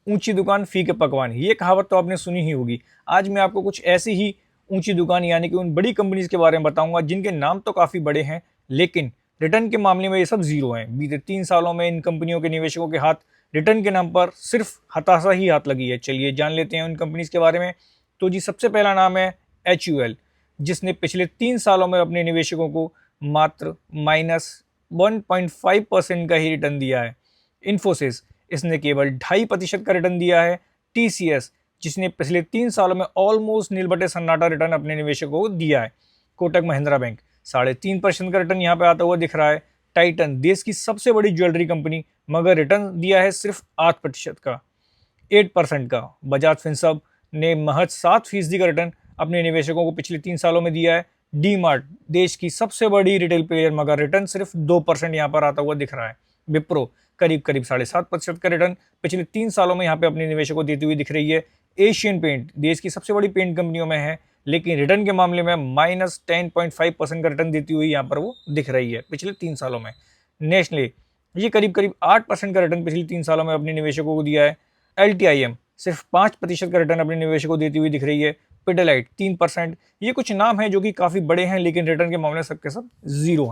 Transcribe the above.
ऊंची दुकान फीके पकवान, ये कहावत तो आपने सुनी ही होगी। आज मैं आपको कुछ ऐसी ही ऊंची दुकान यानी कि उन बड़ी कंपनीज के बारे में बताऊंगा जिनके नाम तो काफ़ी बड़े हैं, लेकिन रिटर्न के मामले में ये सब जीरो हैं। बीते 3 सालों में इन कंपनियों के निवेशकों के हाथ रिटर्न के नाम पर सिर्फ हताशा ही हाथ लगी है। चलिए जान लेते हैं उन कंपनीज के बारे में। तो जी सबसे पहला नाम है HUL, जिसने पिछले 3 सालों में अपने निवेशकों को मात्र -1.5% का ही रिटर्न दिया है। इन्फोसिस, इसने केवल 2.5% का रिटर्न दिया है। TCS, जिसने पिछले 3 सालों में ऑलमोस्ट नील बटे सन्नाटा रिटर्न अपने निवेशकों को दिया है। कोटक महिंद्रा बैंक 3.5% का रिटर्न यहाँ पे आता हुआ दिख रहा है। टाइटन, देश की सबसे बड़ी ज्वेलरी कंपनी, मगर रिटर्न दिया है सिर्फ 8% का, 8% का। बजाज फिनसर्व ने महज 7% का रिटर्न अपने निवेशकों को पिछले 3 सालों में दिया है। डी मार्ट, देश की सबसे बड़ी रिटेल प्लेयर, मगर रिटर्न सिर्फ 2% यहाँ पर आता हुआ दिख रहा है। विप्रो करीब 7.5% का रिटर्न पिछले 3 सालों में यहाँ पे अपने निवेशकों को देती हुई दिख रही है। एशियन पेंट, देश की सबसे बड़ी पेंट कंपनियों में है, लेकिन रिटर्न के मामले में -10.5% का रिटर्न देती हुई यहाँ पर वो दिख रही है पिछले 3 सालों में। नेस्ले, ये करीब 8% का रिटर्न पिछले 3 सालों में अपने निवेशकों को दिया है। LTIM सिर्फ 5% का रिटर्न अपने निवेशकों को देती हुई दिख रही है। पिडिलाइट 3%। ये कुछ नाम हैं जो कि काफ़ी बड़े हैं, लेकिन रिटर्न के मामले में सबके सब जीरो हैं।